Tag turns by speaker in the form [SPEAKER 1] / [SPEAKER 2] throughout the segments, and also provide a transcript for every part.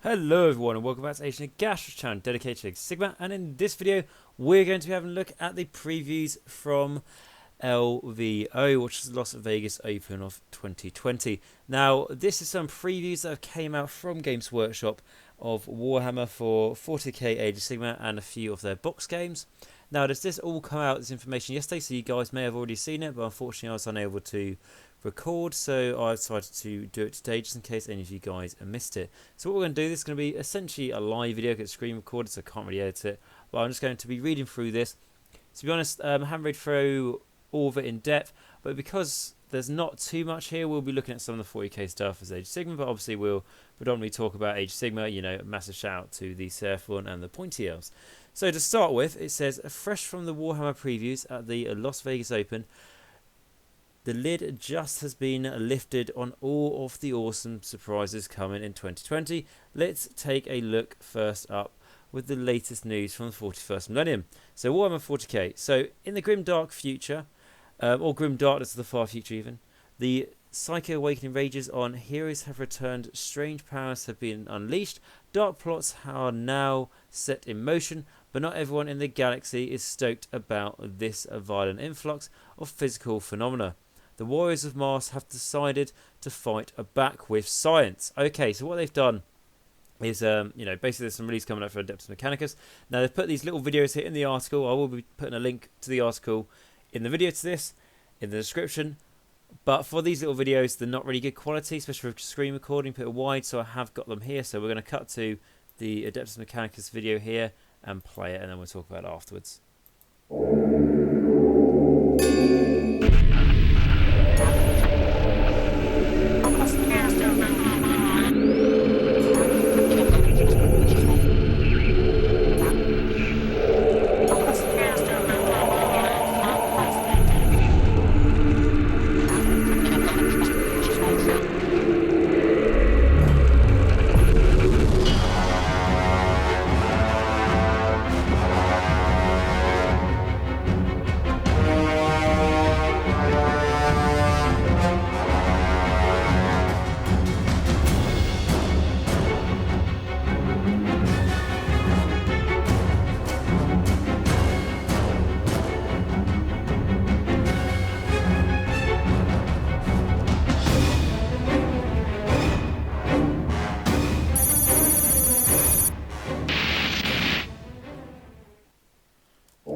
[SPEAKER 1] Hello everyone and welcome back to Nagash channel dedicated to Sigma, and in this video we're going to be having a look at the previews from LVO, which is Las Vegas Open of 2020. Now this is some previews that have came out from Games Workshop of Warhammer for 40k Age of Sigma and a few of their box games. Now this all come out, this information, yesterday, so you guys may have already seen it, but unfortunately I was unable to record, so I decided to do it today just in case any of you guys missed it. So what we're going to do, this is going to be essentially a live video, it's screen recorded, so I can't really edit it, but I'm just going to be reading through this. To be honest, I haven't read through all of it in depth, but because there's not too much here, we'll be looking at some of the 40k stuff as Age of Sigma, but obviously we'll predominantly talk about Age of Sigma. You know, a massive shout out to the Seraphon and the Pointy Elves. So to start with, it says, fresh from the Warhammer previews at the Las Vegas Open, the lid just has been lifted on all of the awesome surprises coming in 2020. Let's take a look first up with the latest news from the 41st millennium. So Warhammer 40k. So in the grim dark future, or grim darkness of the far future even, the Psycho Awakening rages on, heroes have returned, strange powers have been unleashed, dark plots are now set in motion, but not everyone in the galaxy is stoked about this violent influx of physical phenomena. The Warriors of Mars have decided to fight back with science. Okay, so what they've done is, basically there's some release coming up for Adeptus Mechanicus. Now they've put these little videos here in the article. I will be putting a link to the article in the video to this, in the description. But for these little videos, they're not really good quality, especially for screen recording, put it wide, so I have got them here. So we're going to cut to the Adeptus Mechanicus video here and play it, and then we'll talk about it afterwards.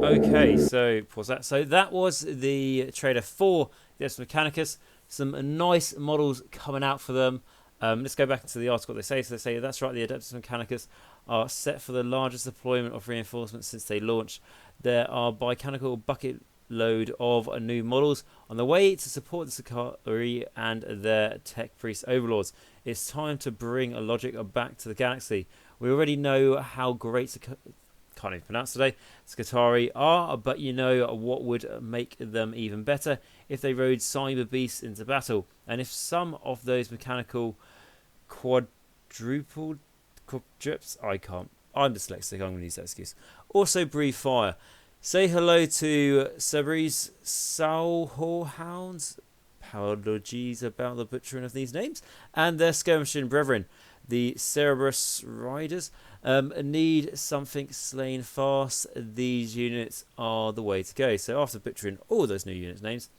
[SPEAKER 1] Okay, so pause that. So that was the trailer for the Adeptus Mechanicus. Some nice models coming out for them. Let's go back into the article. They say, so they say that's right. The Adeptus Mechanicus are set for the largest deployment of reinforcements since they launched. There are bicanonical bucket load of new models on the way to support the Sicarii and their tech priest overlords. It's time to bring a logic back to the galaxy. We already know how great can't even pronounce today, Sicarii are, but you know what would make them even better? If they rode cyber beasts into battle, and if some of those mechanical quadruples, I'm dyslexic, I'm going to use that excuse, also breathe fire. Say hello to Cerberus Soul Hounds, apologies about the butchering of these names, and their skirmishing brethren, the Cerberus Riders. Need something slain fast. These units are the way to go. So after butchering all those new units names,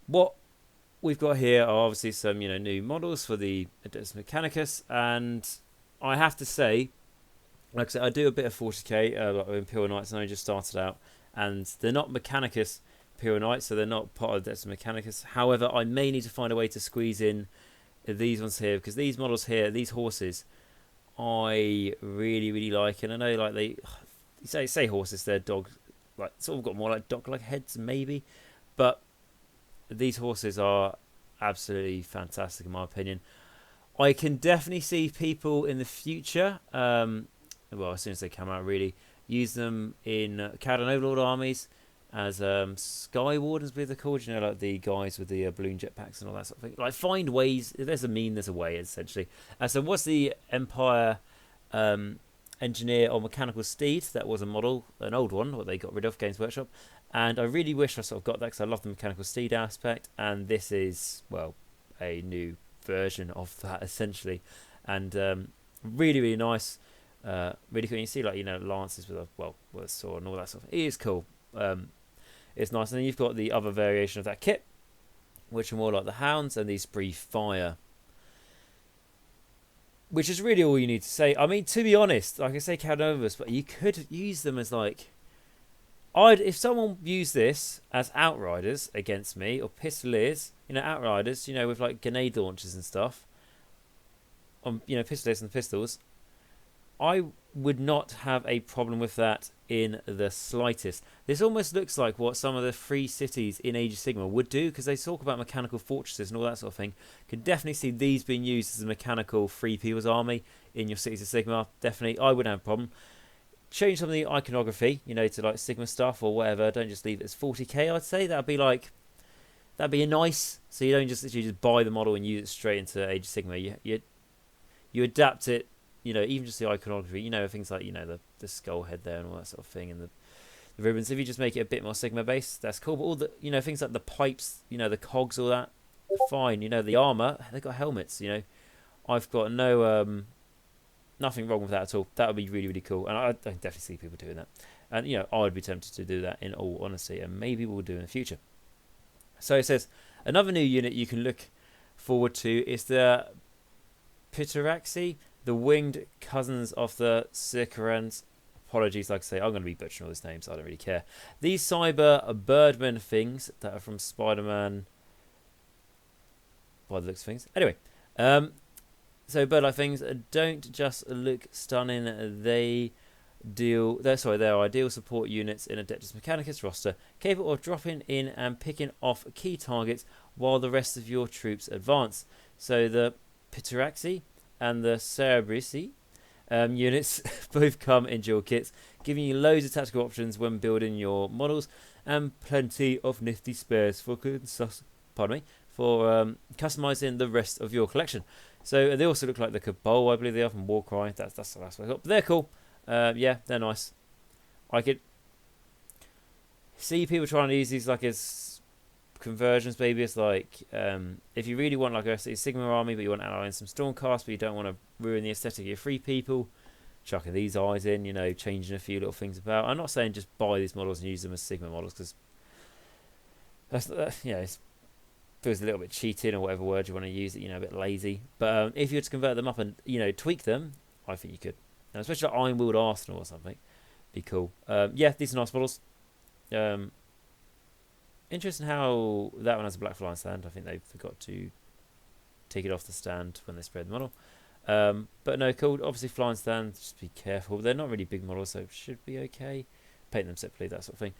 [SPEAKER 1] what we've got here are obviously some new models for the Adeptus Mechanicus, and I have to say, like I said, I do a bit of 40k like Imperial Knights, and I just started out, and they're not Mechanicus Imperial Knights, so they're not part of Adeptus Mechanicus. However, I may need to find a way to squeeze in these ones here, because these models here, these horses, I really like. And I know, like, they say horses, they're dogs, like sort of got more like dog-like heads maybe, but these horses are absolutely fantastic in my opinion. I can definitely see people in the future, well, as soon as they come out, really use them in Khadron Overlord armies as Sky Wardens, I believe they're called, like the guys with the balloon jetpacks and all that sort of thing. Like, find ways. If there's a mean, there's a way, essentially. So what's the Empire Engineer or Mechanical Steed? That was a model, an old one, what they got rid of, Games Workshop. And I really wish I sort of got that, because I love the Mechanical Steed aspect. And this is, well, a new version of that, essentially. And Really, really nice. Really cool. You see, like, lances with with a sword and all that stuff. It is cool. It's nice. And then you've got the other variation of that kit, which are more like the hounds, and these breathe fire, which is really all you need to say. I mean, to be honest, like I say, Calnovus, but you could use them as like, if someone used this as outriders against me, or pistoliers, outriders, with like grenade launchers and stuff, on pistoliers and pistols, I would not have a problem with that in the slightest. This almost looks like what some of the free cities in Age of Sigmar would do, because they talk about mechanical fortresses and all that sort of thing. Could definitely see these being used as a mechanical free people's army in your cities of Sigmar. Definitely, I wouldn't have a problem. Change some of the iconography, to like Sigma stuff or whatever. Don't just leave it as 40k. I'd say that'd be a nice. So you don't just buy the model and use it straight into Age of Sigmar. You adapt it. Even just the iconography, things like, the skull head there and all that sort of thing, and the ribbons. If you just make it a bit more Sigma based, that's cool. But all the, things like the pipes, the cogs, all that, fine. The armor, they've got helmets, I've got nothing wrong with that at all. That would be really, really cool. And I definitely see people doing that. And, I would be tempted to do that in all honesty, and maybe we'll do in the future. So it says, another new unit you can look forward to is the Pitaraxi, the winged cousins of the Circerans. Apologies, like I say, I'm going to be butchering all these names. I don't really care. These cyber birdmen things that are from Spider-Man, by the looks of things. Anyway, so bird-like things don't just look stunning. They're ideal support units in Adeptus Mechanicus roster, capable of dropping in and picking off key targets while the rest of your troops advance. So the Pitaraxi and the Seraphon units both come in dual kits, giving you loads of tactical options when building your models, and plenty of nifty spares for customizing the rest of your collection. So they also look like the Cabal, I believe they are, from Warcry. That's the last one I got. But they're cool. Yeah, they're nice. I could see people trying to use these like as conversions, maybe. It's like, if you really want like a Sigma army, but you want to ally in some Stormcast, but you don't want to ruin the aesthetic of your free people, chucking these eyes in, changing a few little things about. I'm not saying just buy these models and use them as Sigma models, because it feels a little bit cheating, or whatever word you want to use it, a bit lazy. But if you were to convert them up and tweak them, I think you could. Now, especially like Ironwilled Arsenal or something, be cool. Yeah, these are nice models. Interesting how that one has a black flying stand. I think they forgot to take it off the stand when they spread the model. But no, cool. Obviously, flying stand, just be careful. They're not really big models, so it should be okay. Paint them separately, that sort of thing.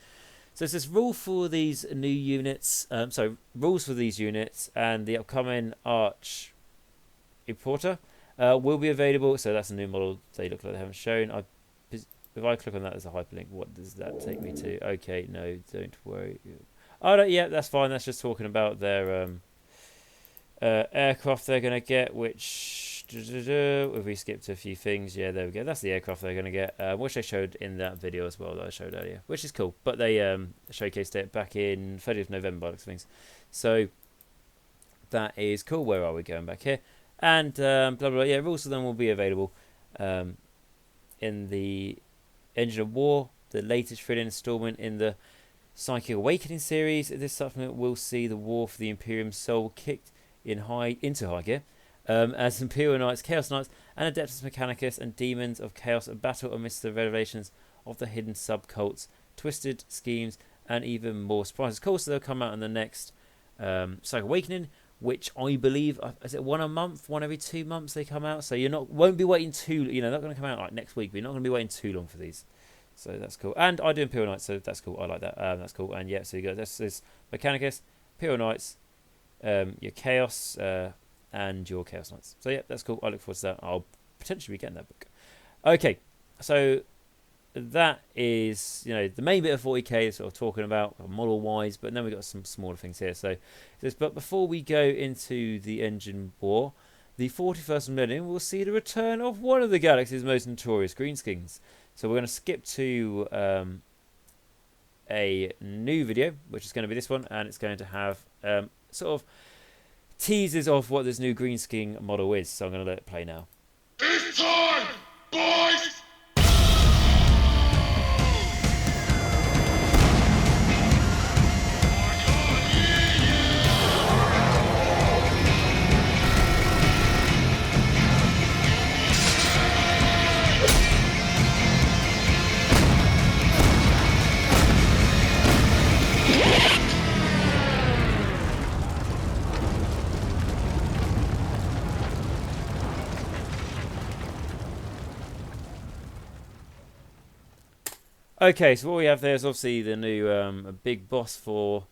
[SPEAKER 1] So it says rules for these new units. Rules for these units and the upcoming Arch Importer will be available. So that's a new model they look like they haven't shown. If I click on that as a hyperlink, what does that take me to? Okay, no, don't worry. Oh, no, yeah, that's fine. That's just talking about their aircraft they're going to get, which, if we skip to a few things, yeah, there we go. That's the aircraft they're going to get, which they showed in that video as well that I showed earlier, which is cool. But they showcased it back in 30th of November, looks things. So that is cool. Where are we going back here? And blah, blah, blah. Yeah, rules of them will be available in the Engine of War, the latest thrilling installment in the Psychic Awakening series. This supplement will see the War for the Imperium Soul kicked into high gear, as Imperial Knights, Chaos Knights, and Adeptus Mechanicus and Demons of Chaos battle amidst the revelations of the hidden subcults, twisted schemes, and even more surprises. Of course, they'll come out in the next Psychic Awakening, which I believe is it one every 2 months they come out. So won't be waiting too. They're not going to come out like next week, but you're not going to be waiting too long for these. So that's cool. And I do Imperial Knights, so that's cool. I like that. That's cool. And yeah, so you go. This is Mechanicus, Imperial Knights, your Chaos, and your Chaos Knights. So yeah, that's cool. I look forward to that. I'll potentially be getting that book. Okay, so that is the main bit of 40k is sort of talking about model wise, but then we've got some smaller things here. So but before we go into the Engine War, the 41st millennium will see the return of one of the galaxy's most notorious greenskins. So we're going to skip to a new video, which is going to be this one, and it's going to have sort of teasers of what this new greenskin model is. So I'm going to let it play now.
[SPEAKER 2] It's time, boys!
[SPEAKER 1] Okay, so what we have there is obviously the new big boss for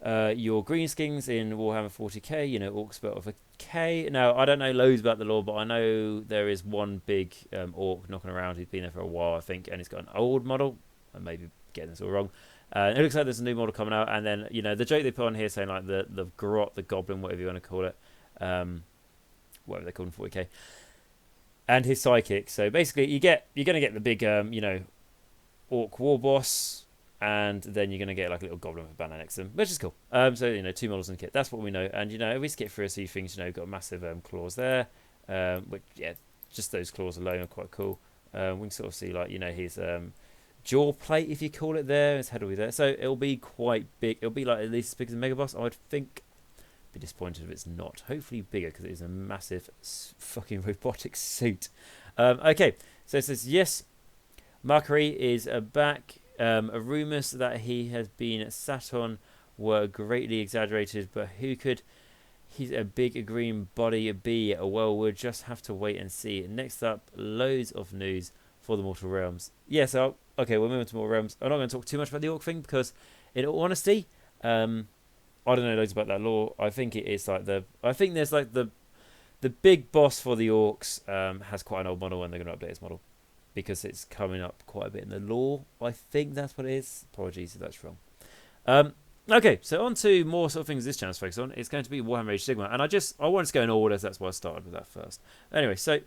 [SPEAKER 1] your greenskins in Warhammer 40k. You know, orc spelled with a K. Now, I don't know loads about the lore, but I know there is one big orc knocking around who's been there for a while, I think, and he's got an old model. I may be getting this all wrong. It looks like there's a new model coming out, and then, you know, the joke they put on here saying, like, the grot, the goblin, whatever you want to call it, whatever they call him, 40k, and his psychic. So basically, you're going to get the big, you know, orc war boss, and then you're going to get like a little goblin with a banner next to them, which is cool. So, you know, 2 models in the kit. That's what we know. And, you know, we skip through a few things. You know, got massive claws there, which, yeah, just those claws alone are quite cool. We can sort of see, like, you know, his jaw plate, if you call it there. His head will be there. So it'll be quite big. It'll be like at least as big as a Mega Boss, I would think. Be disappointed if it's not. Hopefully bigger, because it is a massive fucking robotic suit. Okay, so it says, yes, Mercury is back. Rumours that he has been sat on were greatly exaggerated, but who could he's a big green body be? Well, we'll just have to wait and see. Next up, loads of news for the Mortal Realms. Yeah, so, okay, we're moving to Mortal Realms. I'm not going to talk too much about the orc thing, because, in all honesty, I don't know loads about that lore. I think it is like I think there's like the big boss for the orcs has quite an old model, and they're going to update his model, because it's coming up quite a bit in the lore. I think that's what it is. Apologies if that's wrong. Okay, so on to more sort of things this channel's focused on. It's going to be Warhammer Age Sigmar, and I wanted to go in order, so that's why I started with that first. Anyway, so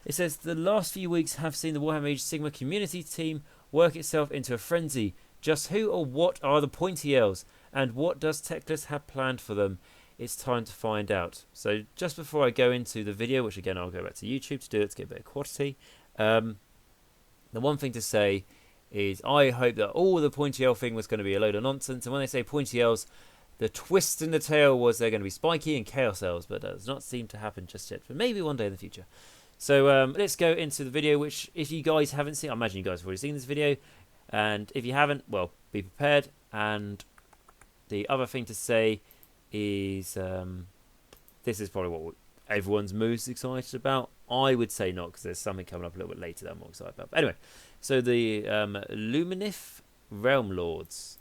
[SPEAKER 1] it says the last few weeks have seen the Warhammer Age Sigmar community team work itself into a frenzy. Just who or what are the Pointy Elves, and what does Teclis have planned for them? It's time to find out. So just before I go into the video, which again I'll go back to YouTube to do it to get a bit of quantity. The one thing to say is I hope that all the Pointy Elf thing was going to be a load of nonsense. And when they say Pointy Elves, the twist in the tale was they're going to be spiky and Chaos Elves, but that does not seem to happen just yet. But maybe one day in the future. So let's go into the video, which if you guys haven't seen, I imagine you guys have already seen this video. And if you haven't, well, be prepared. And the other thing to say is this is probably what everyone's most excited about. I would say not, because there's something coming up a little bit later that I'm more excited about. But anyway, so the Luminif Realm Lords.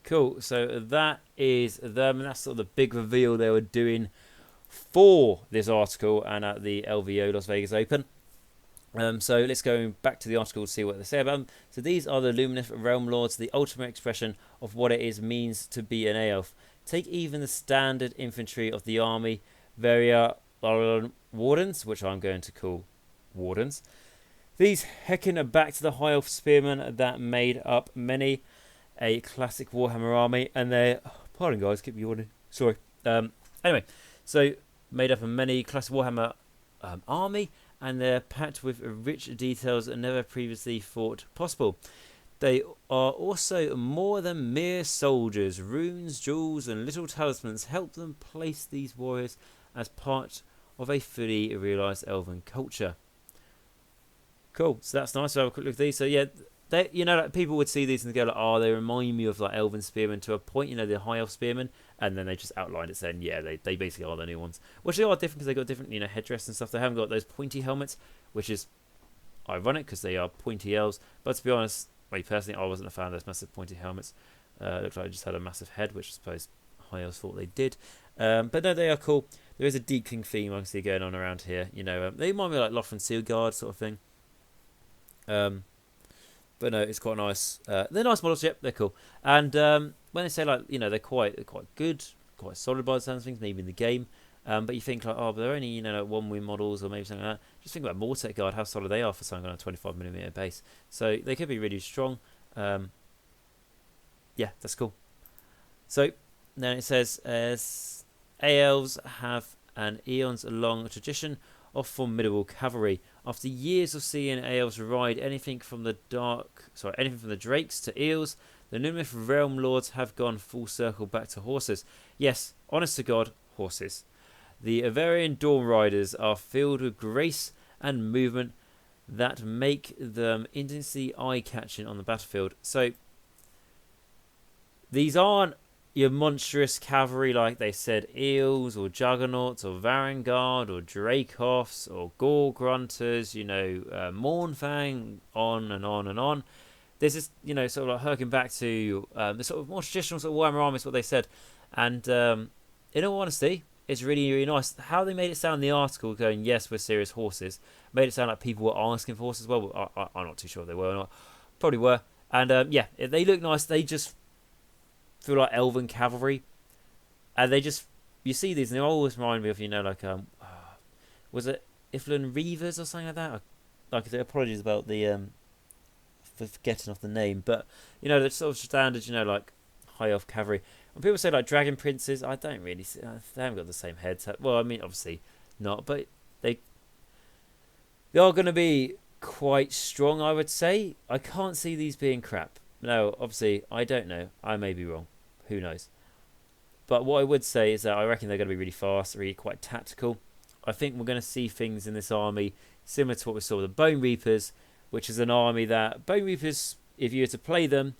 [SPEAKER 1] Cool, so that is them, and that's sort of the big reveal they were doing for this article and at the LVO Las Vegas Open. So let's go back to the article to see what they say about them. So these are the Luminif Realm Lords, the ultimate expression of what it is means to be an elf. Take even the standard infantry of the army, Varia Wardens, which I'm going to call Wardens. These hecken are back to the High Elf Spearmen that made up many a classic Warhammer army, and they're, pardon guys, keep yawning, sorry. Anyway, so made up of many classic Warhammer army, and they're packed with rich details that never previously thought possible. They are also more than mere soldiers. Runes, jewels, and little talismans help them place these warriors as part of a fully realised elven culture. Cool, so that's nice. So have a quick look at these. So yeah, they, you know, like people would see these and go like, oh, they remind me of like elven spearmen to a point, you know, the high elf spearmen, and then they just outlined it saying, yeah, they basically are the new ones, which they are different because they got different, you know, headdress and stuff. They haven't got those pointy helmets, which is ironic because they are pointy elves. But to be honest, me personally, I wasn't a fan of those massive pointy helmets. Looked like they just had a massive head, which I suppose high elves thought they did. But no, they are cool. There is a Deepling theme I can see going on around here. They remind me like Lothran Seal Guard sort of thing. But no, it's quite nice. They're nice models, yep, they're cool. And when they say like, they're quite good, quite solid by the sounds of things, maybe in the game. But you think like, but they're only like 1-win models or maybe something like that. Just think about Mortek Guard, how solid they are for something on a 25mm base. So they could be really strong. Yeah, that's cool. So then it says, AELVES have an eons-long tradition of formidable cavalry. After years of seeing AELVES ride anything from the drakes to eels, the Numeneth realm lords have gone full circle back to horses. Yes, honest to God, horses. The Avarian Dawn Riders are filled with grace and movement that make them instantly eye-catching on the battlefield. So these aren't your monstrous cavalry like they said eels or juggernauts or Varangard or Dracoffs or Gore Grunters, Mournfang, on and on and on. This is, sort of like harking back to the sort of more traditional sort of Warhammer army is what they said. And in all honesty, it's really, really nice. How they made it sound in the article going, yes, we're serious horses, made it sound like people were asking for horses. Well, I'm not too sure if they were or not. Probably were. And yeah, they look nice. They just feel like elven cavalry. And they just, you see these and they always remind me of, was it Iflin Reavers or something like that? Apologies about the, for forgetting off the name. But, the sort of standard, like high elf cavalry. When people say like dragon princes, I don't really see, they haven't got the same heads. Well, I mean, obviously not, but they are going to be quite strong, I would say. I can't see these being crap. No, obviously, I don't know. I may be wrong. Who knows? But what I would say is that I reckon they're going to be really fast, really quite tactical. I think we're going to see things in this army similar to what we saw with the Bone Reapers, which is an army that Bone Reapers, if you were to play them,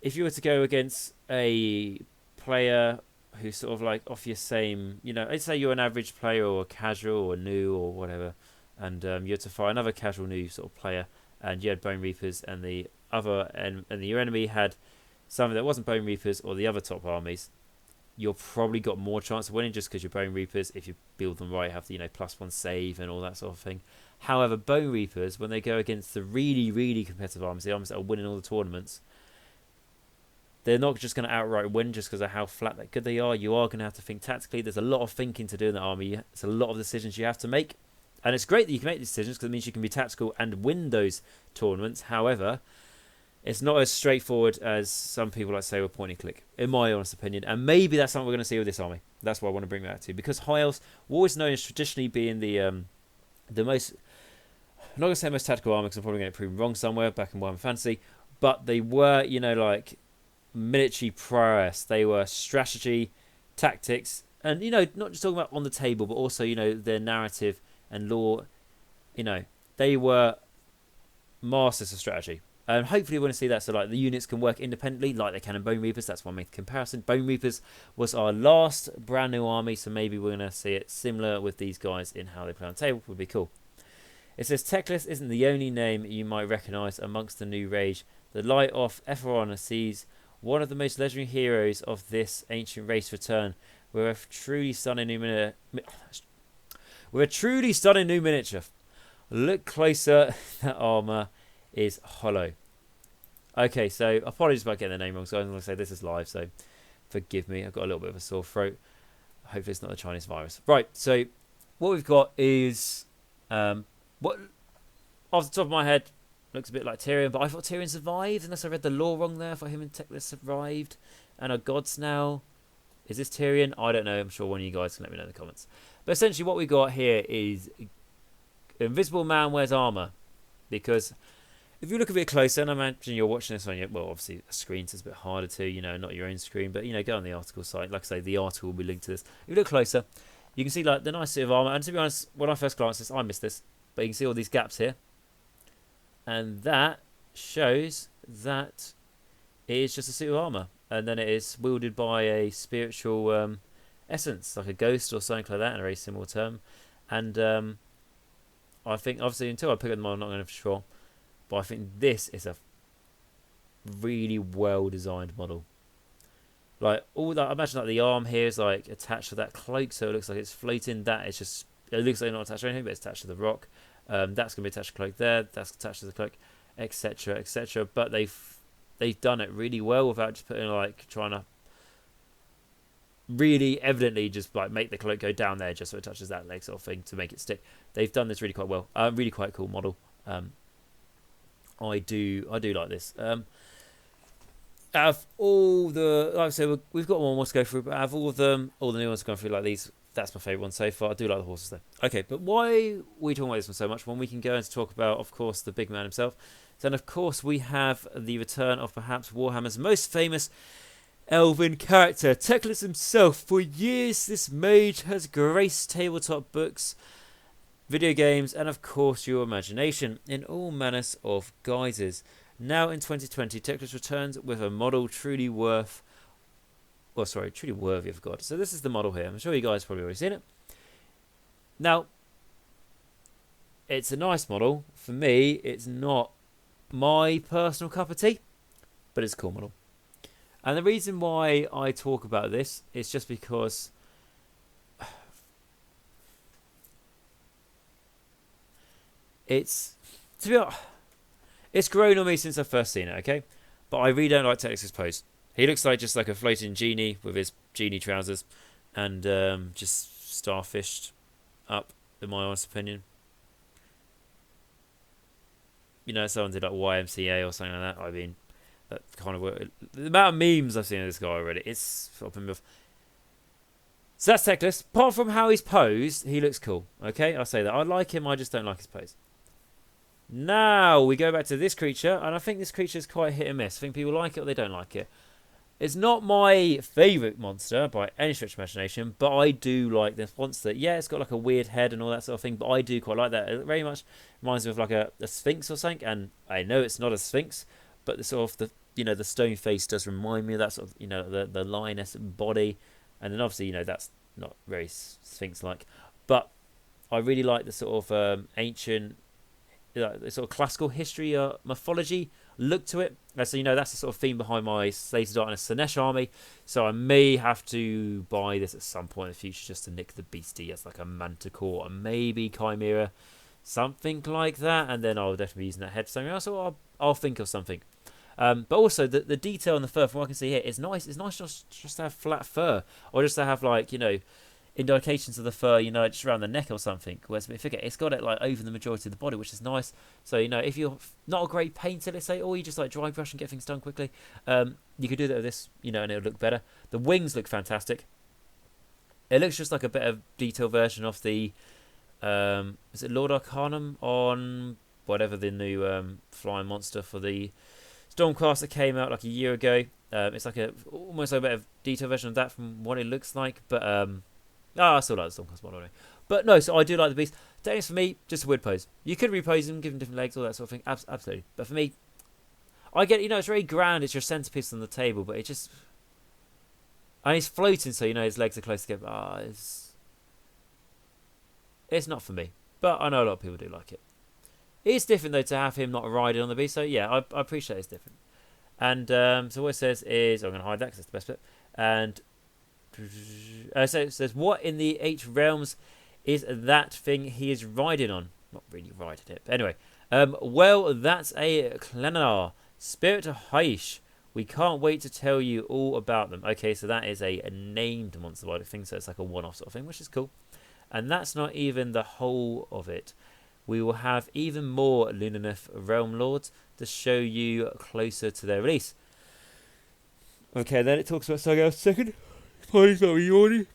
[SPEAKER 1] if you were to go against a player who's sort of like off your same, let's say you're an average player or a casual or new or whatever, and you had to fight another casual new sort of player, and you had Bone Reapers, and your enemy had something that wasn't Bone Reapers or the other top armies, you're probably got more chance of winning just because your Bone Reapers, if you build them right, have the +1 save and all that sort of thing. However, Bone Reapers, when they go against the really, really competitive armies, the armies that are winning all the tournaments, they're not just going to outright win just because of how flat that good they are. You are going to have to think tactically. There's a lot of thinking to do in the army. It's a lot of decisions you have to make. And it's great that you can make these decisions because it means you can be tactical and win those tournaments. However, it's not as straightforward as some people like to say with point and click, in my honest opinion. And maybe that's something we're going to see with this army. That's what I want to bring that to. Because High Elves were always known as traditionally being the most, I'm not going to say most tactical army because I'm probably going to prove wrong somewhere back in Warhammer Fantasy. But they were, like military prowess. They were strategy, tactics, and not just talking about on the table, but also their narrative and lore. They were masters of strategy, and hopefully we're going to see that. So like the units can work independently, like they can in Bone Reapers. That's why I made the comparison. Bone Reapers was our last brand new army, so maybe we're going to see it similar with these guys in how they play on the table. Would be cool. It says Teclis isn't the only name you might recognise amongst the new rage. The light of Ephron sees one of the most legendary heroes of this ancient race return with a truly stunning new miniature. Look closer, that armour is hollow. Okay, so apologies about getting the name wrong. So I'm going to say this is live, so forgive me. I've got a little bit of a sore throat. Hopefully it's not the Chinese virus. Right, so what we've got is what off the top of my head looks a bit like Tyrion, but I thought Tyrion survived, unless I read the lore wrong there. I thought him and Teclis survived and are gods now. Is this Tyrion? I don't know. I'm sure one of you guys can let me know in the comments. But essentially what we got here is Invisible Man wears armour. Because if you look a bit closer, and I imagine you're watching this on your, well, obviously a screen, so it's a bit harder to, not your own screen, but, go on the article site. Like I say, the article will be linked to this. If you look closer, you can see like the nice suit of armour. And to be honest, when I first glanced at this, I missed this. But you can see all these gaps here. And that shows that it is just a suit of armour. And then it is wielded by a spiritual essence, like a ghost or something like that, in a very similar term. And I think, obviously, until I pick up the model, I'm not going to for sure. But I think this is a really well designed model. Like all that, imagine like the arm here is like attached to that cloak, so it looks like it's floating. That is just, it looks like it's not attached to anything, but it's attached to the rock. That's gonna be attached to the cloak there. That's attached to the cloak, etc., etc. But they've done it really well without just putting like trying to really evidently just like make the cloak go down there just so it touches that leg sort of thing to make it stick. They've done this really quite well. Really quite cool model. I do like this. Out of all the, like I said, we've got one more to go through, but out of all of them, all the new ones going through like these, that's my favourite one so far. I do like the horses though. Okay, but why are we talking about this one so much when we can go into talk about, of course, the big man himself? Then, of course, we have the return of perhaps Warhammer's most famous elven character, Teclis himself. For years, this mage has graced tabletop books, video games, and of course your imagination in all manners of guises. Now in 2020, Teclis returns with a model truly worthy of God. So this is the model here. I'm sure you guys have probably already seen it. Now, it's a nice model. For me, it's not my personal cup of tea, but it's a cool model. And the reason why I talk about this is just because it's, to be honest, it's grown on me since I've first seen it, okay? But I really don't like Teclis' pose. He looks like just like a floating genie with his genie trousers and just starfished up, in my honest opinion. You know, someone did like YMCA or something like that. I mean, that kind of work. The amount of memes I've seen of this guy already, it's sort of. So that's Teclis. Apart from how he's posed, he looks cool, okay? I'll say that. I like him, I just don't like his pose. Now we go back to this creature, and I think this creature is quite hit and miss. I think people like it or they don't like it. It's not my favourite monster by any stretch of imagination, but I do like this monster. Yeah, it's got like a weird head and all that sort of thing, but I do quite like that. It very much reminds me of like a sphinx or something, and I know it's not a sphinx, but the sort of the stone face does remind me of that sort of the lioness body, and then obviously that's not very sphinx-like, but I really like the sort of ancient. The sort of classical history mythology look to it. So that's the sort of theme behind my Slater Dart and a Slanesh army. So I may have to buy this at some point in the future just to nick the beastie as like a Manticore or maybe Chimera, something like that. And then I'll definitely be using that head for something else, or I'll think of something. But also the detail in the fur, from what I can see here, is nice. It's nice just to have flat fur, or just to have like indications of the fur, just around the neck or something. Whereas if you get, it's got it like over the majority of the body, which is nice. So if you're not a great painter, let's say, or you just like dry brush and get things done quickly, you could do that with this, and it'll look better. The wings look fantastic. It looks just like a better detailed version of the is it Lord Arcanum on whatever the new flying monster for the Stormcast that came out like a year ago. It's like almost like a better detailed version of that from what it looks like, but I still like the Stormcast model anyway. But no, so I do like the beast. Teclis for me, just a weird pose. You could repose him, give him different legs, all that sort of thing. Absolutely. But for me, I get it's very grand. It's your centerpiece on the table, but it just, and he's floating, so his legs are close together. It's not for me. But I know a lot of people do like it. It's different though to have him not riding on the beast. So yeah, I appreciate it's different. And so what it says is, I'm going to hide that because that's the best bit. And so it says, what in the 8 realms is that thing he is riding on? Not really riding it. But anyway. Well, that's a Klenar. Spirit of Haish. We can't wait to tell you all about them. Okay, so that is a named monster body thing. So it's like a one-off sort of thing, which is cool. And that's not even the whole of it. We will have even more Lunaneth Realm Lords to show you closer to their release. Okay, then it talks about something else a second. Please not yawning.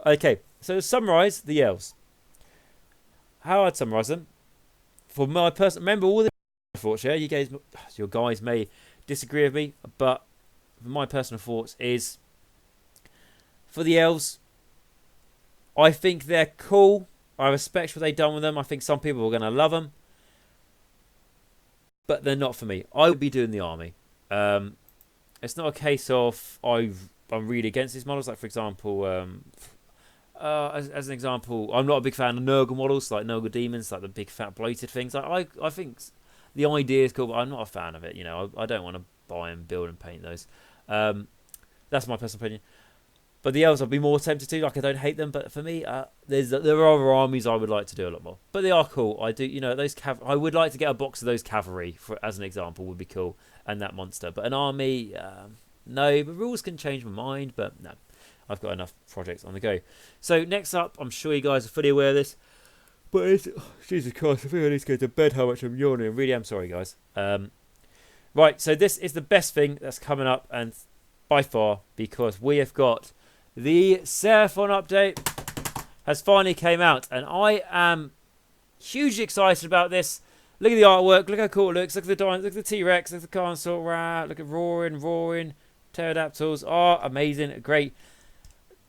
[SPEAKER 1] Okay, so to summarise the elves. How I'd summarise them. For my person, remember all the thoughts, yeah? Your guys may disagree with me, but my personal thoughts is, for the elves, I think they're cool. I respect what they've done with them. I think some people are going to love them. But they're not for me. I would be doing the army. It's not a case of I'm really against these models. Like, for example, as an example, I'm not a big fan of Nurgle models, like Nurgle demons, like the big fat bloated things. I think the idea is cool, but I'm not a fan of it. You know, I don't want to buy and build and paint those. That's my personal opinion. But the elves, I'd be more tempted to. Like, I don't hate them, but for me, there are other armies I would like to do a lot more. But they are cool. I do, you know, those I would like to get a box of those cavalry as an example would be cool, and that monster. But an army, no. The rules can change my mind, but no, I've got enough projects on the go. So next up, I'm sure you guys are fully aware of this, but Jesus Christ, I think I need to go to bed. How much I'm yawning. I really am sorry, guys. Right, so this is the best thing that's coming up, and by far, because we have got the Seraphon update has finally came out, and I am hugely excited about this. Look at the artwork, look how cool it looks, look at the look at the T-Rex, look at the consort rat, look at roaring, pterodactyls. Oh, amazing, great.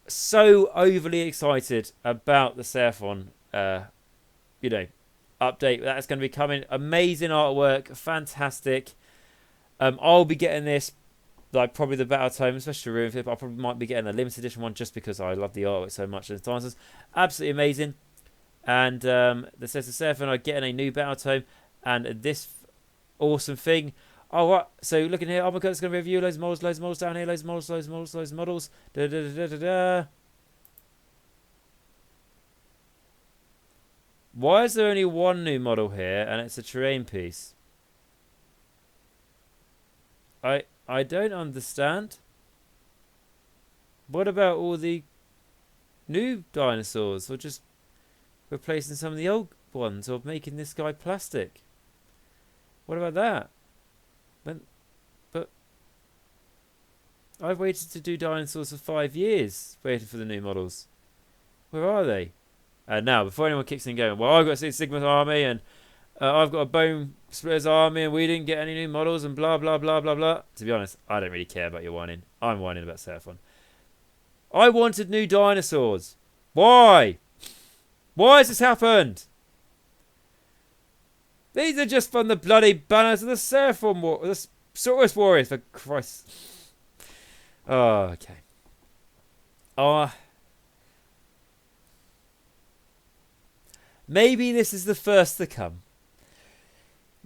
[SPEAKER 1] So overly excited about the Seraphon, you know, update that's going to be coming. Amazing artwork, fantastic. I'll be getting this, like probably the Battle Tome, especially Ruin Flip. I probably might be getting a limited edition one just because I love the artwork so much. And the dancers, absolutely amazing. And that says the Seraphon are getting a new Battle Tome, and this awesome thing. Oh, what? So looking here, oh my god, it's going to review loads of models down here, loads of models. Why is there only one new model here, and it's a terrain piece? I don't understand. What about all the new dinosaurs, or just replacing some of the old ones, or making this guy plastic? What about that? But I've waited to do dinosaurs for 5 years, waiting for the new models. Where are they? And now, before anyone kicks in going, well, I've got Sigma's army, and I've got a Bone Splitter's army, and we didn't get any new models, and blah, blah, blah, blah, blah. To be honest, I don't really care about your whining. I'm whining about Seraphon. I wanted new dinosaurs. Why? Why has this happened? These are just from the bloody banners of the Seraphon the Saurus Warriors, for Christ. Oh, okay. Maybe this is the first to come.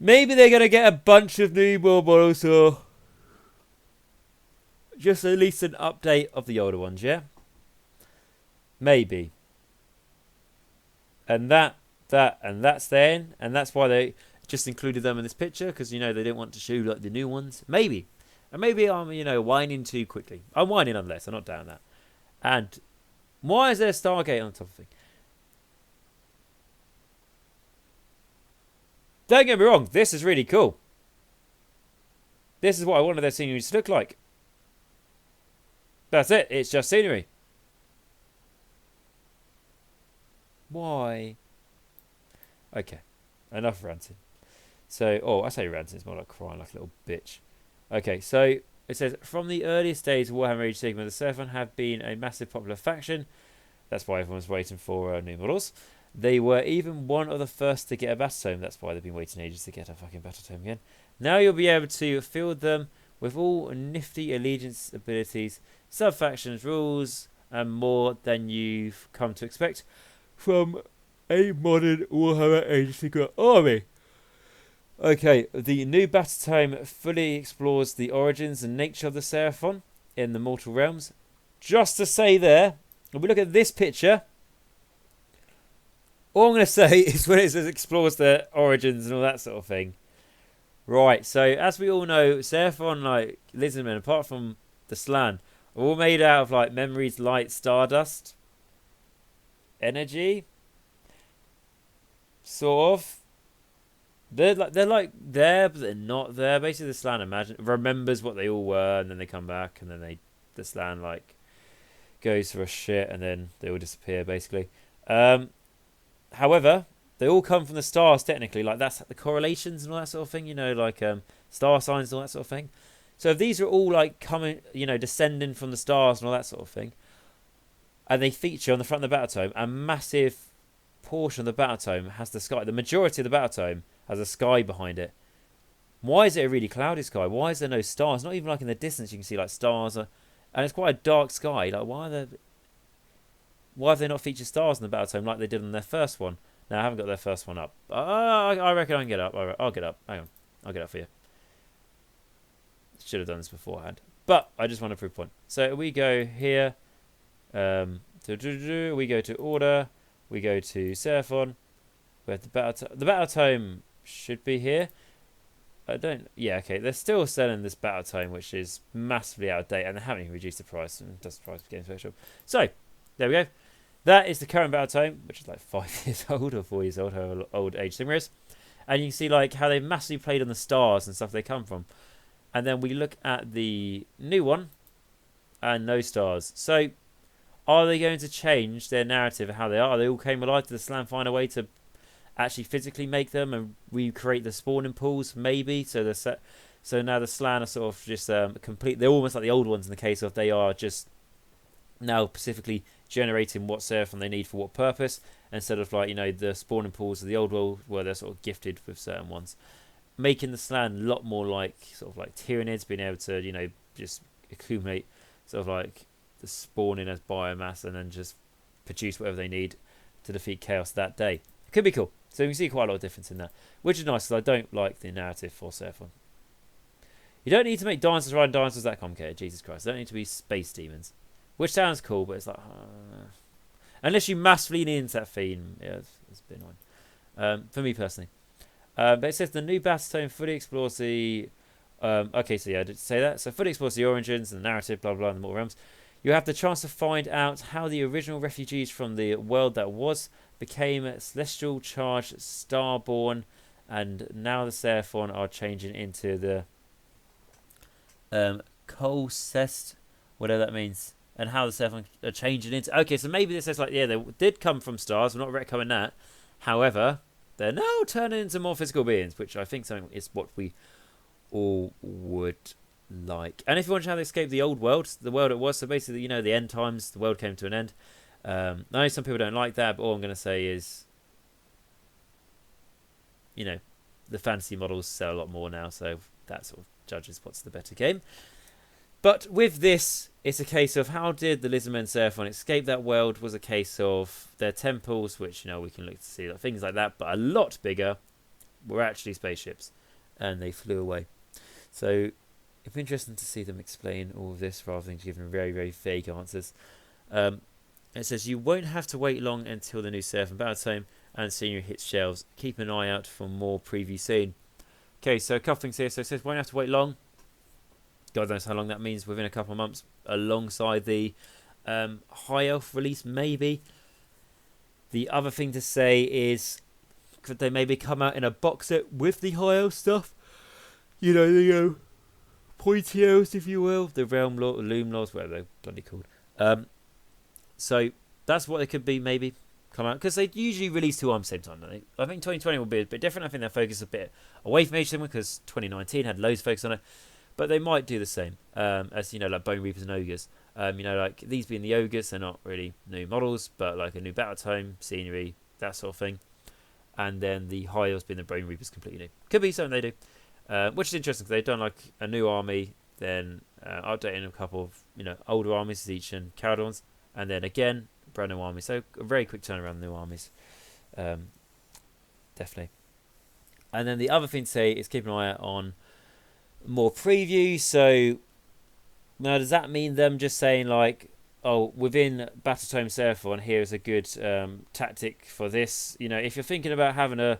[SPEAKER 1] Maybe they're going to get a bunch of new models, or just at least an update of the older ones, yeah? Maybe. And that's then, and that's why they just included them in this picture, because, you know, they didn't want to show like the new ones. Maybe. And maybe I'm, you know, whining too quickly. I'm whining nonetheless, I'm not down that. And why is there a Stargate on top of it? Don't get me wrong, this is really cool. This is what I wanted their scenery to look like. That's it, it's just scenery. Why? Okay, enough ranting. So, I say ranting, it's more like crying like a little bitch. Okay, so it says, from the earliest days of Warhammer Age of Sigmar, the Seraphon have been a massive popular faction. That's why everyone's waiting for new models. They were even one of the first to get a battle tome. That's why they've been waiting ages to get a fucking battle tome again. Now you'll be able to field them with all nifty allegiance abilities, sub-factions, rules, and more than you've come to expect from a modern Warhammer Age of Sigmar army. Okay, the new battle tome fully explores the origins and nature of the Seraphon in the mortal realms. Just to say there, when we look at this picture, all I'm going to say is when it says explores their origins and all that sort of thing. Right, so as we all know, Seraphon, like LIZARDMEN, apart from the Slan, are all made out of like memories, light, stardust, energy. Sort of. They're like there, but they're not there. Basically, the Slan remembers what they all were, and then they come back, and then the Slan like goes for a shit, and then they all disappear. Basically. However, they all come from the stars technically, like that's the correlations and all that sort of thing, you know, like star signs and all that sort of thing. So if these are all like coming, you know, descending from the stars and all that sort of thing, and they feature on the front of the battle tome, a massive portion of the battle tome has the sky. The majority of the battle tome has a sky behind it. Why is it a really cloudy sky? Why is there no stars? Not even like in the distance you can see like stars, and it's quite a dark sky. Like why are there? why have they not featured stars in the battle tome like they did on their first one? Now I haven't got their first one up. I reckon I can get up. I'll get up. Hang on, I'll get up for you. Should have done this beforehand, but I just want a proof point. So we go here. We go to order. We go to Seraphon. We have the battle tome should be here. I don't. Yeah, okay. They're still selling this battle tome, which is massively out of date, and they haven't even reduced the price. And that's the price of Games Workshop. So there we go. That is the current battle tome, which is like 5 years old or 4 years old, however old Age Sigmar is. And you can see like how they've massively played on the stars and stuff they come from. And then we look at the new one, and no stars. So are they going to change their narrative of how they are? They all came alive. Did the Slan find a way to actually physically make them and recreate the spawning pools? Maybe. So so now the Slan are sort of just complete. They're almost like the old ones in the case of they are just now specifically generating what Seraphon they need for what purpose, instead of like, you know, the spawning pools of the old world where they're sort of gifted with certain ones. Making the Slan a lot more like sort of like Tyranids, being able to, you know, just accumulate sort of like the spawning as biomass and then just produce whatever they need to defeat chaos that day. It could be cool. So you can see quite a lot of difference in that, which is nice because I don't like the narrative for Seraphon. You don't need to make dinosaurs riding dinosaurs that complicated. Jesus Christ. They don't need to be space demons, which sounds cool, but it's like unless you massively lean into that theme, yeah, it's a bit annoying for me personally. But it says the new battle tome fully explores the okay, so yeah, I did say that. So fully explores the origins and the narrative, blah blah, and the mortal realms. You have the chance to find out how the original refugees from the world that was became celestial charged starborn, and now the Seraphon are changing into the Colcest, whatever that means, and how the Seraphon are changing into. Okay, so maybe this is like, yeah, they did come from stars. We're not retconning that. However, they're now turning into more physical beings, which I think something is what we all would like. And if you want to know how they escaped the old world, the world it was, so basically, you know, the end times, the world came to an end. I know some people don't like that, but all I'm going to say is, you know, the fantasy models sell a lot more now, so that sort of judges what's the better game. But with this, it's a case of how did the Lizardmen Seraphon escape that world. Was a case of their temples, which, you know, we can look to see, like, things like that, but a lot bigger, were actually spaceships, and they flew away. So it'd be interesting to see them explain all of this rather than giving very, very vague answers. It says you won't have to wait long until the new Seraphon battle tome and scenery hits shelves. Keep an eye out for more preview soon. Okay, so a couple things here. So it says won't have to wait long. God knows how long that means. Within a couple of months, alongside the High Elf release, maybe. The other thing to say is, could they maybe come out in a box set with the High Elf stuff? You know, the pointy elves, if you will, the Realm Lord, Loom Lords, whatever they're bloody called. So that's what they could be, maybe come out, because they usually release two arms at the same time, don't they? I think 2020 will be a bit different. I think their focus a bit away from Age Sigmar because 2019 had loads of focus on it. But they might do the same as, you know, like Bone Reapers and Ogres. You know, like these being the Ogres, they're not really new models, but like a new battle tome, scenery, that sort of thing. And then the High Elves being the Bone Reapers, completely new. Could be something they do, which is interesting because they've done like a new army, then updating a couple of, you know, older armies, Zeech and Caradons, and then again brand new armies. So a very quick turnaround of new armies, definitely. And then the other thing to say is keep an eye out on more previews. So now, does that mean them just saying like, oh, within Battletome Seraphon, here is a good tactic for this? You know, if you're thinking about having a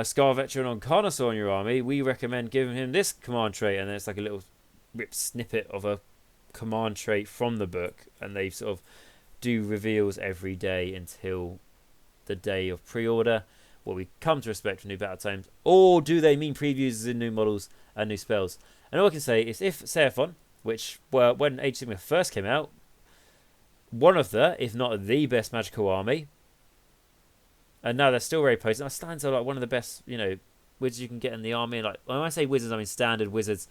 [SPEAKER 1] Scar Veteran on Carnosaur in your army, we recommend giving him this command trait, and then it's like a little ripped snippet of a command trait from the book, and they sort of do reveals every day until the day of pre-order, what we come to respect from new battle tomes, or do they mean previews in new models and new spells? And all I can say is, if Seraphon, which were when Age Sigmar first came out, one of the, if not the best magical army, and now they're still very potent. That stands out like one of the best, you know, wizards you can get in the army. Like when I say wizards, I mean standard wizards.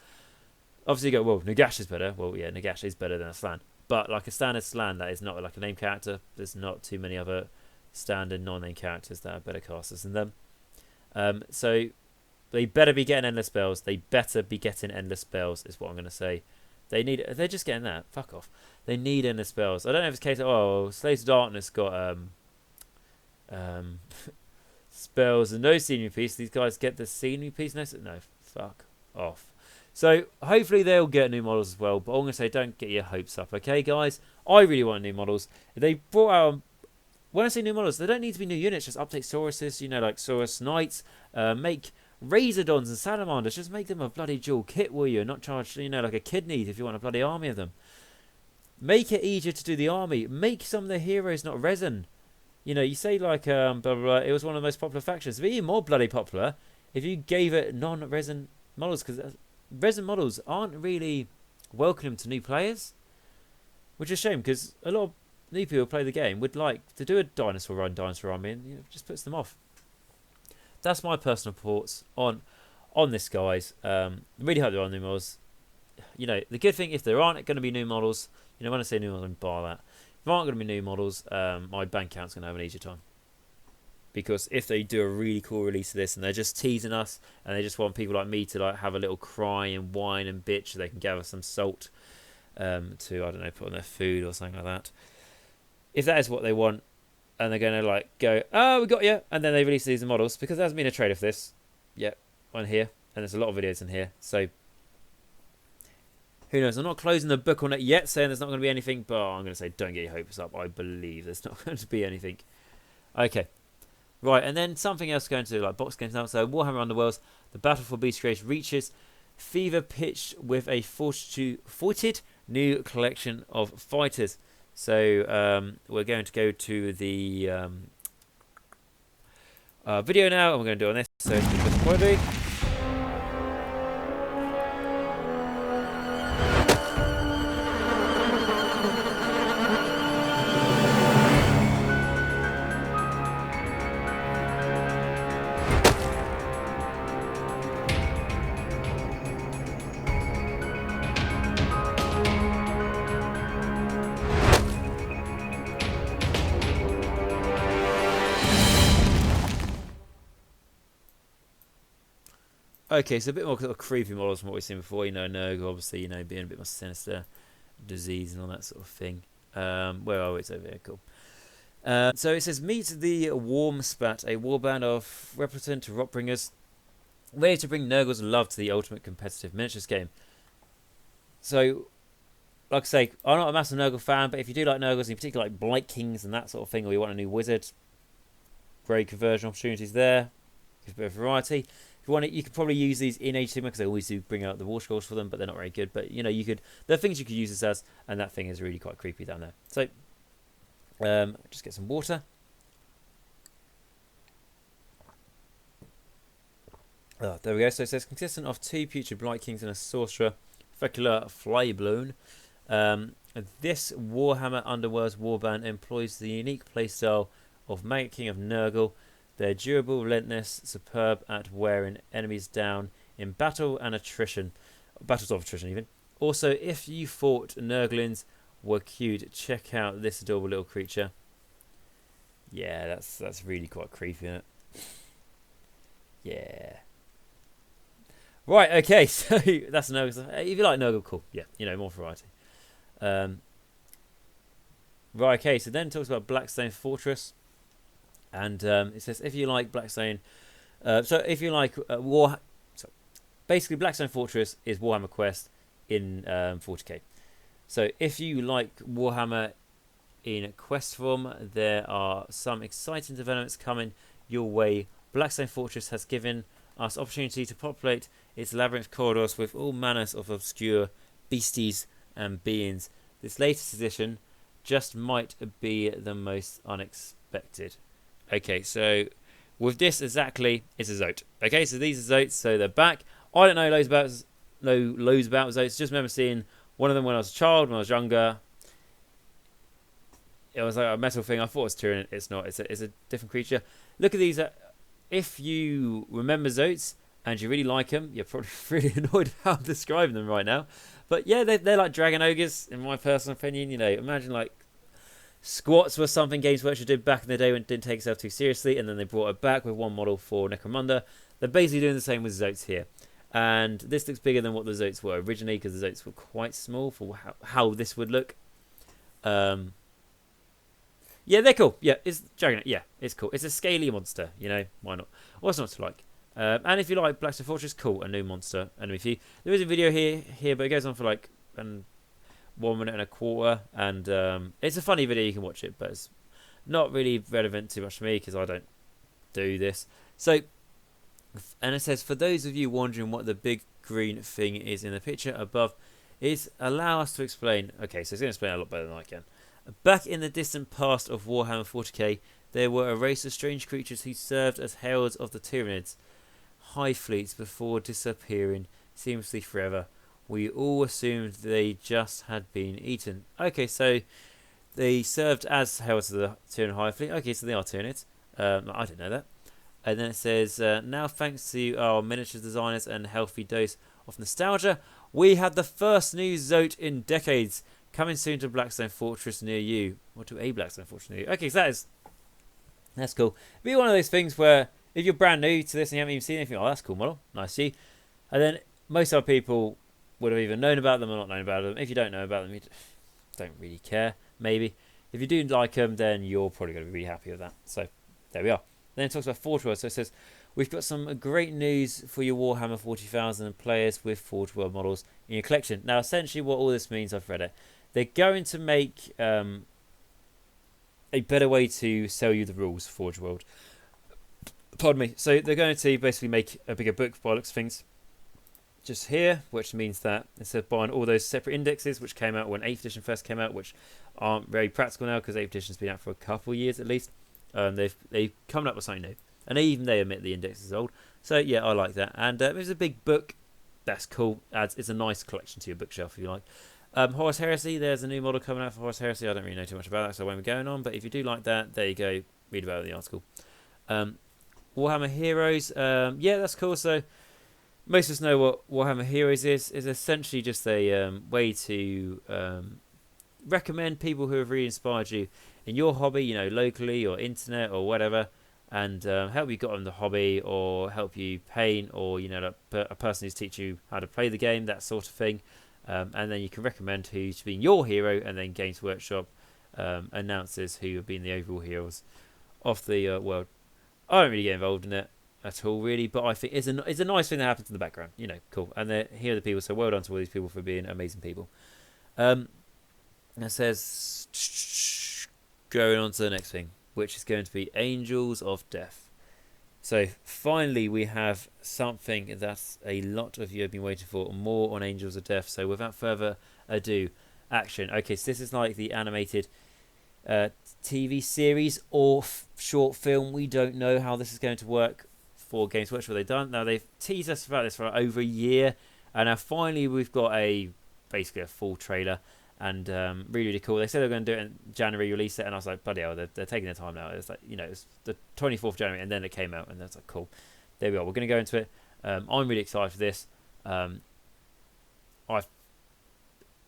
[SPEAKER 1] Obviously, you go, well, Nagash is better. Well, yeah, Nagash is better than a Slan, but like a standard Slan that is not like a name character. There's not too many other standard non-name characters that are better casters than them. So they better be getting endless spells. They better be getting endless spells, is what I'm going to say. They're just getting that. Fuck off. They need endless spells. I don't know if it's a case of, oh, Slaves of Darkness got spells and no scenery piece. These guys get the scenery piece. No, fuck off. So hopefully they'll get new models as well. But I'm going to say, don't get your hopes up, okay, guys? I really want new models. If they brought out, when I say new models, they don't need to be new units. Just update Sauruses, you know, like Saurus Knights. Make Razordons and Salamanders. Just make them a bloody dual kit, will you? And not charge, you know, like a kidney if you want a bloody army of them. Make it easier to do the army. Make some of the heroes not resin. You know, you say like, blah, blah, blah, it was one of the most popular factions. It'd be even more bloody popular if you gave it non-resin models, because resin models aren't really welcome to new players, which is a shame, because a lot of new people who play the game would like to do a dinosaur army, and you know, it just puts them off. That's my personal thoughts on this, guys. Really hope there are new models. You know, the good thing, if there aren't going to be new models, you know, when I say new models, I bar that. If there aren't going to be new models, my bank account's going to have an easier time. Because if they do a really cool release of this and they're just teasing us and they just want people like me to like have a little cry and whine and bitch so they can gather some salt to, I don't know, put on their food or something like that. If that is what they want and they're going to like go, oh, we got you, and then they release these models, because there hasn't been a trailer for this yet on here, and there's a lot of videos in here, so who knows? I'm not closing the book on it yet, saying there's not going to be anything, but I'm going to say don't get your hopes up. I believe there's not going to be anything. Okay. Right, and then something else going to like box games now. So Warhammer Underworlds, the Battle for Beast Grace reaches fever pitched with a fortified new collection of fighters. So we're going to go to the video now, and we're going to do it on this. So it's quickly. Okay, so a bit more sort of creepy models from what we've seen before. You know, Nurgle, obviously, you know, being a bit more sinister, disease and all that sort of thing. Where are we? It's over here. Cool. So it says, meet the Warm Spat, a warband of representative rockbringers, ready to bring Nurgle's love to the ultimate competitive miniatures game. So, like I say, I'm not a massive Nurgle fan, but if you do like Nurgles, in particular like Blight Kings and that sort of thing, or you want a new wizard, great conversion opportunities there. Give a bit of variety. If you want it, you could probably use these in Age Sigma, because they always do bring out the war scrolls for them, but they're not very good. But you know, you could. There are things you could use this as, and that thing is really quite creepy down there. So, just get some water. Oh, there we go. So it says consistent of 2 Putrid Blight Kings and a Sorcerer, Fecular Flyblown. This Warhammer Underworlds warband employs the unique playstyle of Magic King of Nurgle. They're durable, relentless, superb at wearing enemies down in battle and attrition. Battles of attrition, even. Also, if you thought Nurglings were cute, check out this adorable little creature. Yeah, that's really quite creepy, isn't it? Yeah. Right, okay, so that's Nurgle. If you like Nurgle, cool. Yeah, you know, more variety. Right, okay, so then it talks about Blackstone Fortress. And it says, if you like Blackstone... so if you like basically, Blackstone Fortress is Warhammer Quest in 40k. So if you like Warhammer in quest form, there are some exciting developments coming your way. Blackstone Fortress has given us opportunity to populate its labyrinth corridors with all manners of obscure beasties and beings. This latest edition just might be the most unexpected. Okay, so with this exactly, it's a Zote. Okay, so these are Zotes, so they're back. I don't know loads about Zotes. Just remember seeing one of them when I was a child, when I was younger. It was like a metal thing. I thought it was Tyrion. It's not. It's a different creature. Look at these. If you remember Zotes and you really like them, you're probably really annoyed how I'm describing them right now. But yeah, they're like dragon ogres, in my personal opinion. You know, imagine like Squats was something Games Workshop did back in the day when it didn't take itself too seriously, and then they brought it back with one model for Necromunda. They're basically doing the same with Zotes here. And this looks bigger than what the Zotes were originally, because the Zotes were quite small for how this would look. Yeah, they're cool. Yeah, it's Juggernaut. Yeah, it's cool. It's a scaly monster. You know, why not? What's not to like? And if you like Blackstone Fortress, cool, a new monster, enemy few. There is a video here, but it goes on for like 1 minute and a quarter, and it's a funny video. You can watch it, but it's not really relevant too much to me because I don't do this. So, and it says, for those of you wondering what the big green thing is in the picture above, is allow us to explain. Okay, so it's going to explain a lot better than I can. Back in the distant past of Warhammer 40k, there were a race of strange creatures who served as heralds of the Tyranids, high fleets, before disappearing seamlessly forever. We all assumed they just had been eaten. Okay, so they served as heralds of the Tyranid high fleet. Okay, so they are Tyranids. I didn't know that. And then it says, now thanks to our miniature designers and healthy dose of nostalgia, we had the first new Zote in decades. Coming soon to Blackstone Fortress near you. Or to a Blackstone Fortress near you. Okay, so that's cool. It'd be one of those things where if you're brand new to this and you haven't even seen anything, oh, that's a cool model. Nice to see. And then most other people would have either known about them or not known about them. If you don't know about them, you don't really care, maybe. If you do like them, then you're probably going to be really happy with that. So, there we are. Then it talks about Forge World. So it says, we've got some great news for your Warhammer 40,000 players with Forge World models in your collection. Now, essentially what all this means, I've read it. They're going to make a better way to sell you the rules for Forge World. Pardon me. So they're going to basically make a bigger book by looks of things just here, which means that instead of buying all those separate indexes, which came out when 8th edition first came out, which aren't very practical now because 8th edition's been out for a couple of years at least, they've come up with something new. And they admit the index is old. So yeah, I like that. And it's a big book. That's cool. It's a nice collection to your bookshelf if you like. Horus Heresy, there's a new model coming out for Horus Heresy. I don't really know too much about that, so I won't be going on. But if you do like that, there you go. Read about it in the article. Warhammer Heroes, yeah, that's cool. So most of us know what Warhammer Heroes is. It's essentially just a way to recommend people who have really inspired you in your hobby, you know, locally or internet or whatever, and help you get on the hobby or help you paint or, you know, a person who's teach you how to play the game, that sort of thing. And then you can recommend who's been your hero, and then Games Workshop announces who have been the overall heroes of the world. I don't really get involved in it at all, really, but I think it's a nice thing that happens in the background. You know, cool. And here are the people, so well done to all these people for being amazing people. It says, going on to the next thing, which is going to be Angels of Death. So finally we have something that a lot of you have been waiting for, more on Angels of Death. So without further ado, action. Okay, so this is like the animated TV series or short film. We don't know how this is going to work for Games Workshop. They've done. Now they've teased us about this for over a year, and now finally we've got basically a full trailer. And really, really cool. They said they were going to do it in January, release it, and I was like, bloody hell, they're taking their time now. It's like, you know, it's the 24th of January, and then it came out, and that's like, cool. There we are. We're going to go into it. I'm really excited for this.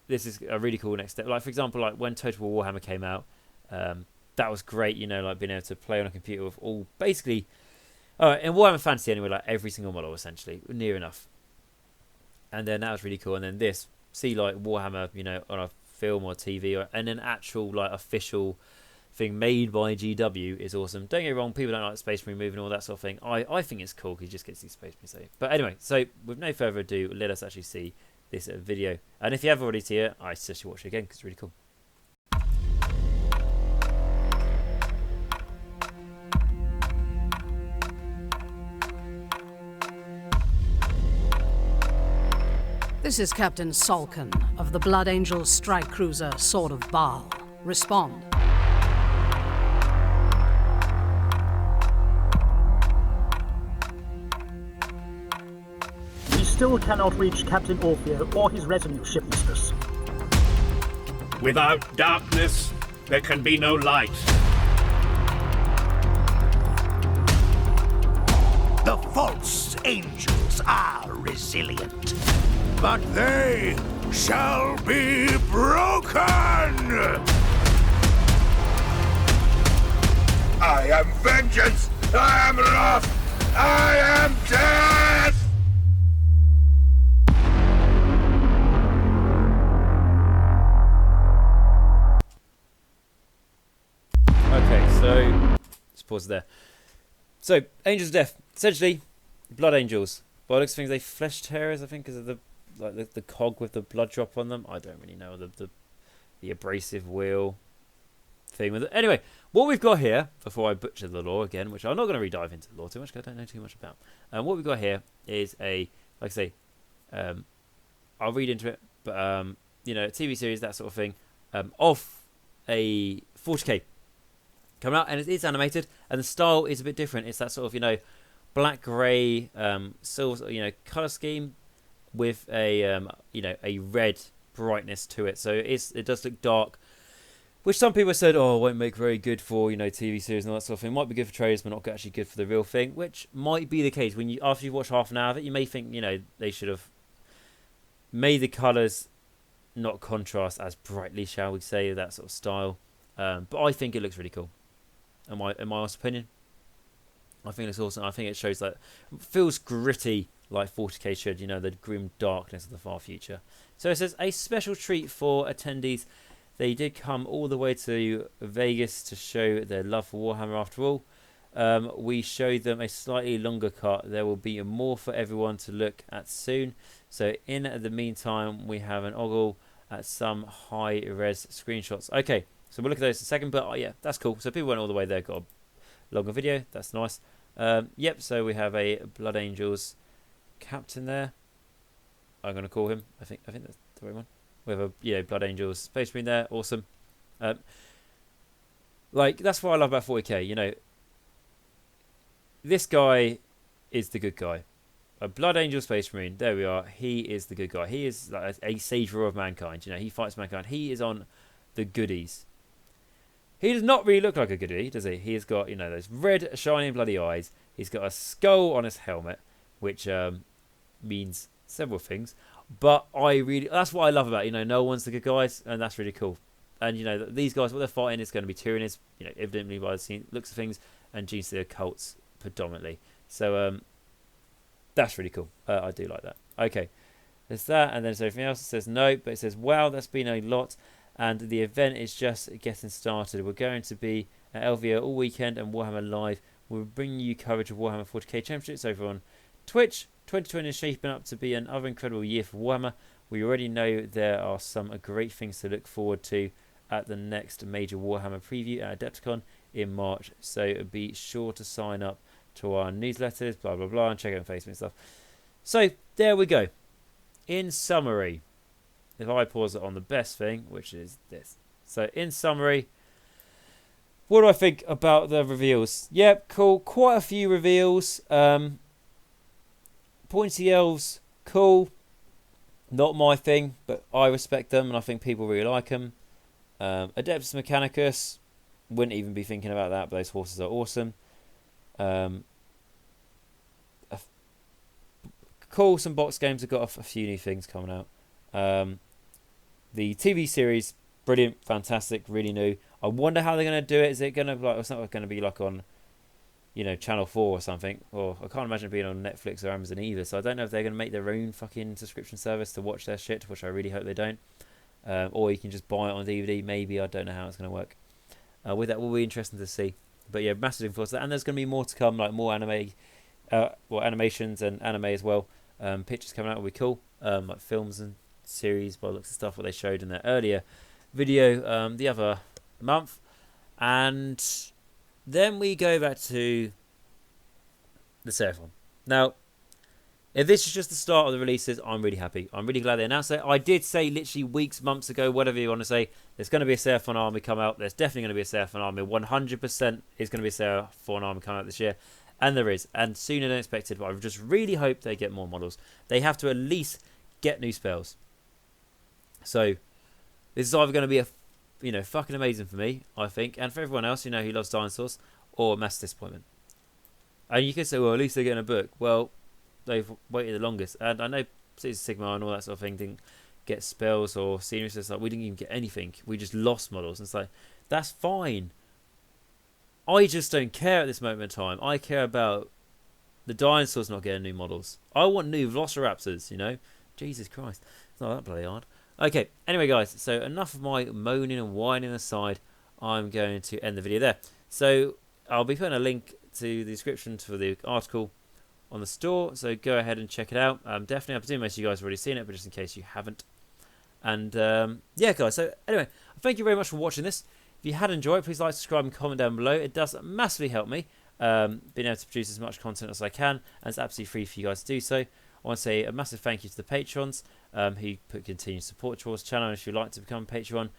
[SPEAKER 1] This is a really cool next step. Like, for example, like when Total War Warhammer came out, that was great, you know, like being able to play on a computer with all, basically, in Warhammer Fantasy anyway, like every single model, essentially, near enough. And then that was really cool. And then this, see like Warhammer, you know, on a film or TV, and an actual like official thing made by GW is awesome. Don't get me wrong, people don't like Space Marine moving and all that sort of thing. I think it's cool because you just get to see Space Marine safe. But anyway, so with no further ado, let us actually see this video. And if you have already seen it, I suggest you watch it again because it's really cool.
[SPEAKER 3] This is Captain Salkin of the Blood Angel strike cruiser Sword of Baal. Respond.
[SPEAKER 4] We still cannot reach Captain Orfeo or his retinue, shipmistress.
[SPEAKER 2] Without darkness, there can be no light.
[SPEAKER 5] The false angels are resilient, but they shall be broken! I am vengeance! I am wrath! I am death!
[SPEAKER 1] pause it there. So, Angels of Death. Essentially, Blood Angels. By the looks of things, they flesh tearers, I think, because of the cog with the blood drop on them. I don't really know the abrasive wheel thing with it. Anyway, what we've got here, before I butcher the lore again, which I'm not going to re-dive into the lore too much because I don't know too much about. What we've got here is like I say, I'll read into it, but TV series, that sort of thing, of a 40k coming out, and it is animated, and the style is a bit different. It's that sort of black, grey, silver, color scheme with a a red brightness to it. So it does look dark, which some people said, oh, it won't make very good for TV series and all that sort of thing. Might be good for trailers, but not actually good for the real thing, which might be the case. When after you watch half an hour of it, you may think they should have made the colours not contrast as brightly, shall we say, that sort of style. But I think it looks really cool. In my honest opinion, I think it's awesome. I think it shows it feels gritty like 40k should, the grim darkness of the far future. So it says, a special treat for attendees. They did come all the way to Vegas to show their love for Warhammer after all. We showed them a slightly longer cut. There will be more for everyone to look at soon. So in the meantime, we have an ogle at some high-res screenshots. Okay, so we'll look at those in a second. But yeah, that's cool. So people went all the way there, got a longer video. That's nice. Yep, so we have a Blood Angels captain there. I'm going to call him. I think that's the right one. We have a Blood Angels Space Marine there. Awesome. That's what I love about 40k. This guy is the good guy. A Blood Angel Space Marine. There we are. He is the good guy. He is like a savior of mankind. He fights mankind. He is on the goodies. He does not really look like a goodie, does he? He has got those red shining bloody eyes. He's got a skull on his helmet, which means several things. But that's what I love about no one's the good guys, and that's really cool. And these guys, what they're fighting is going to be Tyranids, evidently by the looks of things, and genes to the occults predominantly. So that's really cool. I do like that. Okay, there's that, and then there's everything else. It says no, but it says wow, that's been a lot, and the event is just getting started. We're going to be at LVO all weekend and Warhammer Live. We'll bring you coverage of Warhammer 40k Championships over on Twitch. 2020 is shaping up to be another incredible year for Warhammer. We already know there are some great things to look forward to at the next major Warhammer preview at Adepticon in March. So be sure to sign up to our newsletters, blah, blah, blah, and check out Facebook and stuff. So there we go. In summary, if I pause it on the best thing, which is this. So in summary, what do I think about the reveals? Yep, cool. Quite a few reveals. Pointy elves, cool. Not my thing, but I respect them, and I think people really like them. Adeptus Mechanicus, wouldn't even be thinking about that, but those horses are awesome. Cool, some box games have got a few new things coming out. The TV series, brilliant, fantastic, really new. I wonder how they're going to do it. Is it going to it's not going to be like on Channel 4 or something, or I can't imagine it being on Netflix or Amazon either, so I don't know if they're going to make their own fucking subscription service to watch their shit, which I really hope they don't, or you can just buy it on DVD, maybe. I don't know how it's going to work. With that, will be interesting to see, but yeah, massive influence that, and there's going to be more to come, like more anime, animations and anime as well. Pictures coming out will be cool, like films and series by the looks of stuff what they showed in their earlier video the other month. And then we go back to the Seraphon. Now, if this is just the start of the releases, I'm really happy. I'm really glad they announced it. I did say literally weeks, months ago, whatever you want to say, there's going to be a Seraphon army come out. There's definitely going to be a Seraphon army. 100% is going to be a Seraphon army coming out this year. And there is. And sooner than expected. But I just really hope they get more models. They have to at least get new spells. So, this is either going to be a fucking amazing for me, I think, and for everyone else, who loves dinosaurs, or a massive disappointment. And you could say, well, at least they're getting a book. Well, they've waited the longest, and I know Cities of Sigmar and all that sort of thing didn't get spells or scenery, so it's like we didn't even get anything. We just lost models, and it's like, that's fine. I just don't care at this moment in time. I care about the dinosaurs not getting new models. I want new Velociraptors, Jesus Christ. It's not that bloody hard. Okay, anyway, guys, so enough of my moaning and whining aside. I'm going to end the video there. So, I'll be putting a link to the description for the article on the store, so go ahead and check it out. Definitely, I presume most of you guys have already seen it, but just in case you haven't. And yeah, guys, so anyway, thank you very much for watching this. If you had enjoyed, please like, subscribe, and comment down below. It does massively help me being able to produce as much content as I can, and it's absolutely free for you guys to do so. I want to say a massive thank you to the patrons who put continued support towards the channel. And if you'd like to become a Patreon,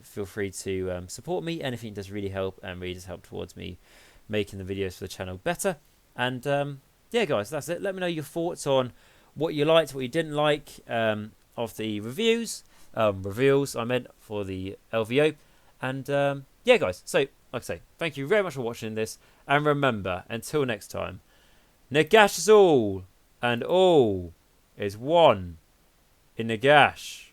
[SPEAKER 1] feel free to support me. Anything does really help, and really does help towards me making the videos for the channel better. And yeah, guys, that's it. Let me know your thoughts on what you liked, what you didn't like of the reveals I meant, for the LVO. And yeah, guys, so like I say, thank you very much for watching this, and remember, until next time, Nagash is all, and all is one in Nagash.